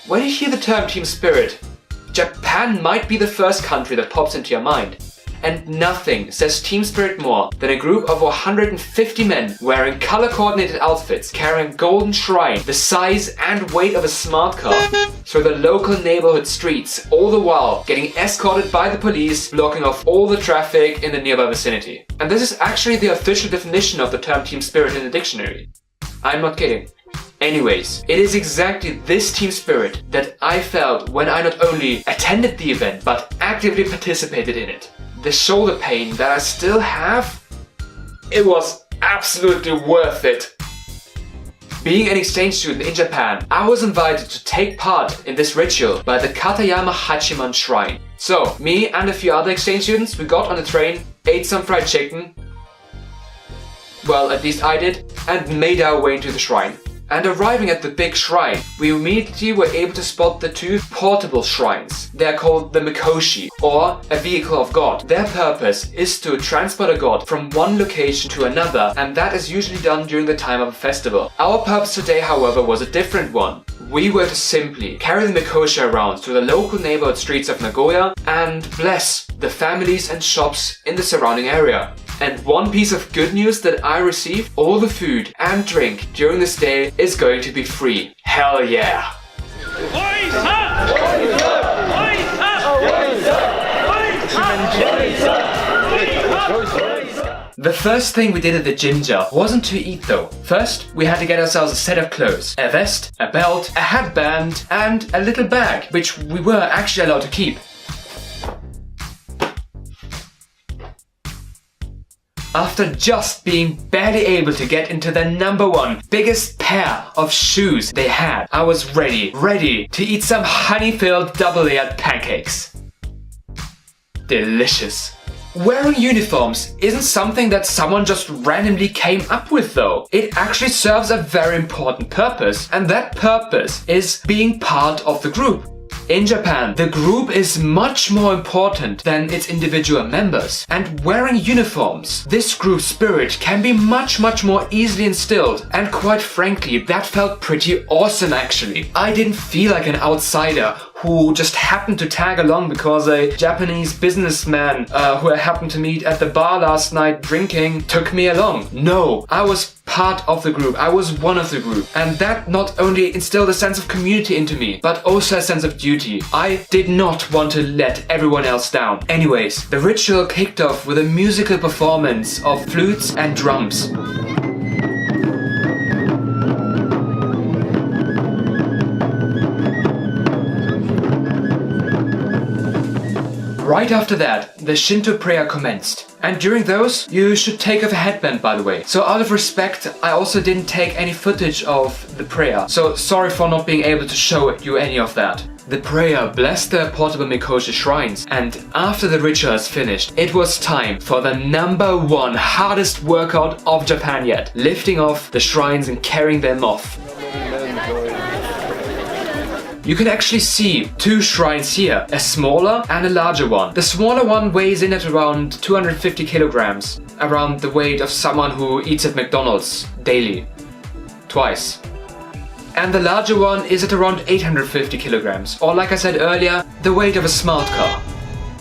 When you hear the term team spirit, Japan might be the first country that pops into your mind. And nothing says team spirit more than a group of 150 men wearing color-coordinated outfits, carrying a golden shrine the size and weight of a smart car through the local neighborhood streets, all the while getting escorted by the police, blocking off all the traffic in the nearby vicinity. And this is actually the official definition of the term team spirit in the dictionary. I'm not kidding. Anyways, it is exactly this team spirit that I felt when I not only attended the event, but actively participated in it. The shoulder pain that I still have, it was absolutely worth it. Being an exchange student in Japan, I was invited to take part in this ritual by the Katayama Hachiman Shrine. So, me and a few other exchange students, we got on the train, ate some fried chicken, well, at least I did, and made our way into the shrine. And arriving at the big shrine, we immediately were able to spot the two portable shrines. They are called the Mikoshi, or a vehicle of God. Their purpose is to transport a god from one location to another, and that is usually done during the time of a festival. Our purpose today, however, was a different one. We were to simply carry the Mikoshi around through the local neighborhood streets of Nagoya and bless the families and shops in the surrounding area. And one piece of good news that I received, all the food and drink during this day is going to be free. Hell yeah! The first thing we did at the Jinja wasn't to eat though. First, we had to get ourselves a set of clothes. A vest, a belt, a headband, and a little bag, which we were actually allowed to keep. After just being barely able to get into the #1 biggest pair of shoes they had, I was ready to eat some honey-filled double-layered pancakes. Delicious. Wearing uniforms isn't something that someone just randomly came up with though. It actually serves a very important purpose, and that purpose is being part of the group. In Japan, the group is much more important than its individual members. And wearing uniforms, this group spirit can be much more easily instilled. And quite frankly, that felt pretty awesome actually. I didn't feel like an outsider who just happened to tag along because a Japanese businessman who I happened to meet at the bar last night drinking took me along. No, I was part of the group. I was one of the group. And that not only instilled a sense of community into me, but also a sense of duty. I did not want to let everyone else down. Anyways, the ritual kicked off with a musical performance of flutes and drums. Right after that, the Shinto prayer commenced. And during those, you should take off a headband, by the way. So out of respect, I also didn't take any footage of the prayer. So sorry for not being able to show you any of that. The prayer blessed the portable Mikoshi shrines, and after the ritual is finished, it was time for the #1 hardest workout of Japan yet. Lifting off the shrines and carrying them off. You can actually see two shrines here, a smaller and a larger one. The smaller one weighs in at around 250 kilograms, around the weight of someone who eats at McDonald's daily, twice. And the larger one is at around 850 kilograms, or like I said earlier, the weight of a smart car.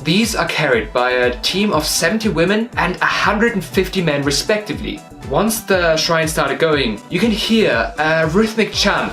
These are carried by a team of 70 women and 150 men respectively. Once the shrine started going, you can hear a rhythmic chant.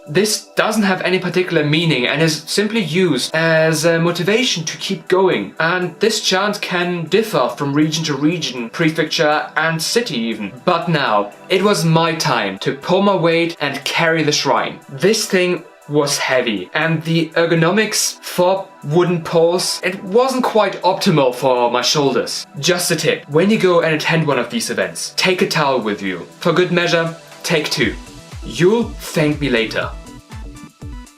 This doesn't have any particular meaning and is simply used as a motivation to keep going. And this chant can differ from region to region, prefecture and city even. But now, it was my time to pull my weight and carry the shrine. This thing was heavy, and the ergonomics for wooden poles, it wasn't quite optimal for my shoulders. Just a tip, when you go and attend one of these events, take a towel with you. For good measure, take 2. You'll thank me later.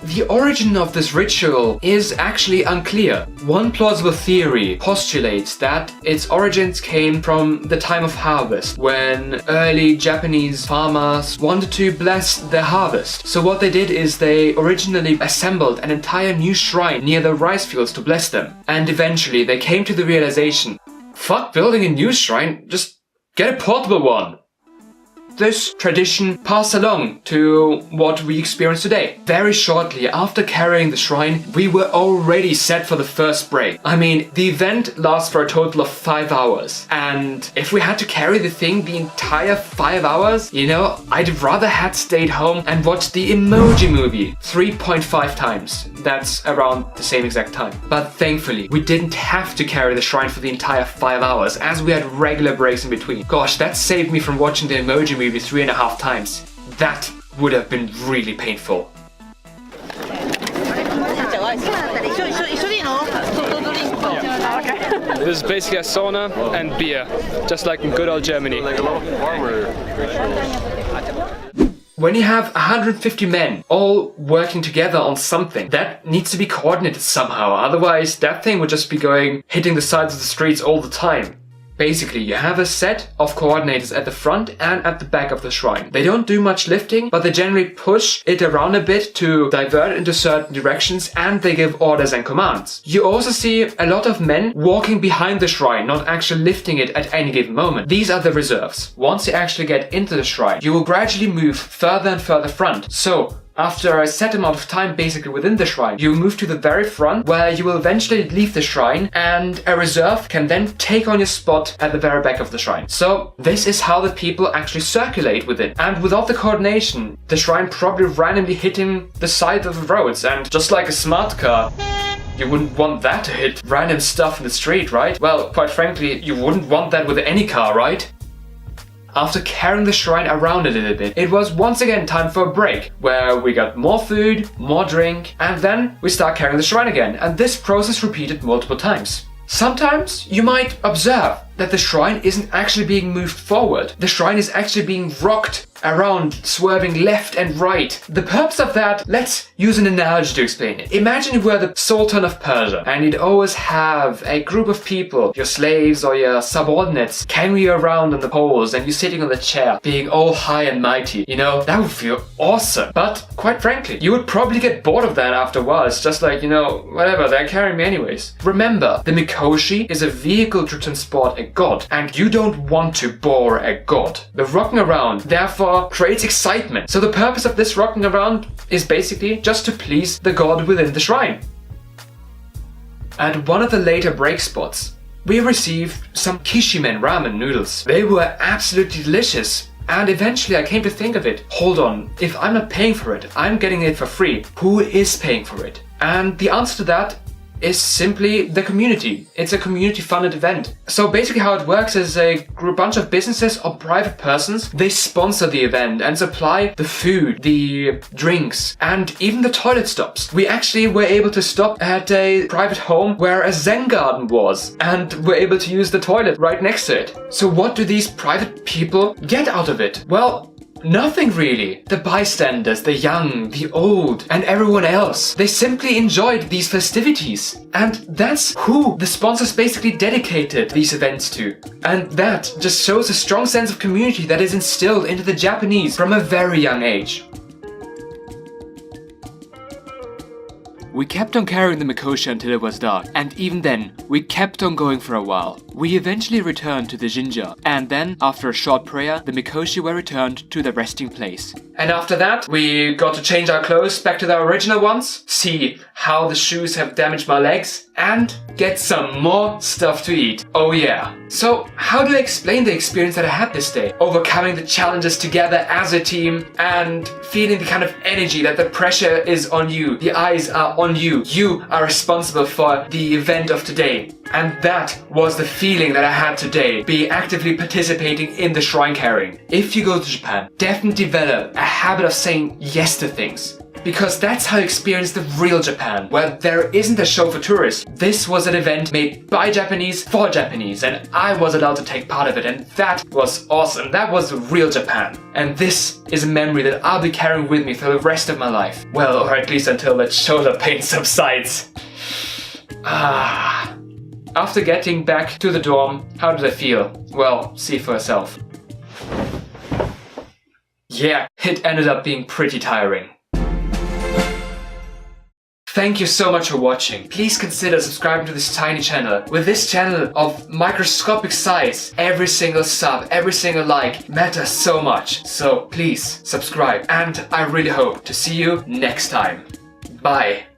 The origin of this ritual is actually unclear. One plausible theory postulates that its origins came from the time of harvest, when early Japanese farmers wanted to bless their harvest. So what they did is they originally assembled an entire new shrine near the rice fields to bless them. And eventually they came to the realization, fuck building a new shrine, just get a portable one. This tradition passed along to what we experience today. Very shortly after carrying the shrine, we were already set for the first break. I mean, the event lasts for a total of 5 hours. And if we had to carry the thing the entire 5 hours, you know, I'd rather had stayed home and watched the Emoji Movie 3.5 times. That's around the same exact time. But thankfully, we didn't have to carry the shrine for the entire 5 hours, as we had regular breaks in between. Gosh, that saved me from watching the Emoji Movie 3.5 times. That would have been really painful. This is basically a sauna and beer, just like in good old Germany. When you have 150 men all working together on something, that needs to be coordinated somehow, otherwise that thing would just be hitting the sides of the streets all the time. Basically, you have a set of coordinators at the front and at the back of the shrine. They don't do much lifting, but they generally push it around a bit to divert into certain directions, and they give orders and commands. You also see a lot of men walking behind the shrine, not actually lifting it at any given moment. These are the reserves. Once you actually get into the shrine, you will gradually move further and further front. So, after a set amount of time basically within the shrine, you move to the very front where you will eventually leave the shrine, and a reserve can then take on your spot at the very back of the shrine. So this is how the people actually circulate with it. And without the coordination, the shrine probably randomly hitting the side of the roads, and just like a smart car, you wouldn't want that to hit random stuff in the street, right? Well, quite frankly, you wouldn't want that with any car, right? After carrying the shrine around a little bit, it was once again time for a break, where we got more food, more drink, and then we start carrying the shrine again, and this process repeated multiple times. Sometimes you might observe that the shrine isn't actually being moved forward. The shrine is actually being rocked around, swerving left and right. The purpose of that, let's use an analogy to explain it. Imagine you were the Sultan of Persia, and you'd always have a group of people, your slaves or your subordinates, carrying you around on the poles, and you sitting on the chair, being all high and mighty. You know, that would feel awesome. But quite frankly, you would probably get bored of that after a while. It's just like, you know, whatever, they're carrying me anyways. Remember, the Mikoshi is a vehicle to transport a god, and you don't want to bore a god. The rocking around, therefore, creates excitement. So the purpose of this rocking around is basically just to please the god within the shrine. At one of the later break spots, we received some kishimen ramen noodles. They were absolutely delicious. And eventually I came to think of it. Hold on, if I'm not paying for it, I'm getting it for free. Who is paying for it? And the answer to that is simply the community. It's a community-funded event. So basically how it works is a bunch of businesses or private persons, they sponsor the event and supply the food, the drinks, and even the toilet stops. We actually were able to stop at a private home where a Zen garden was, and were able to use the toilet right next to it. So what do these private people get out of it? Well, nothing really. The bystanders, the young, the old, and everyone else, they simply enjoyed these festivities. And that's who the sponsors basically dedicated these events to. And that just shows a strong sense of community that is instilled into the Japanese from a very young age. We kept on carrying the Mikoshi until it was dark, and even then, we kept on going for a while. We eventually returned to the Jinja, and then, after a short prayer, the Mikoshi were returned to their resting place. And after that, we got to change our clothes back to their original ones, see how the shoes have damaged my legs, and get some more stuff to eat. Oh yeah. So, how do I explain the experience that I had this day? Overcoming the challenges together as a team, and feeling the kind of energy that the pressure is on you, the eyes are on you. You are responsible for the event of today. And that was the feeling that I had today, be actively participating in the shrine carrying. If you go to Japan, definitely develop a habit of saying yes to things. Because that's how you experience the real Japan, where there isn't a show for tourists. This was an event made by Japanese for Japanese, and I was allowed to take part of it, and that was awesome. That was the real Japan. And this is a memory that I'll be carrying with me for the rest of my life. Well, or at least until that shoulder pain subsides. After getting back to the dorm, how did I feel? Well, see for yourself. Yeah, it ended up being pretty tiring. Thank you so much for watching. Please consider subscribing to this tiny channel. With this channel of microscopic size, every single sub, every single like matters so much. So please subscribe, and I really hope to see you next time. Bye.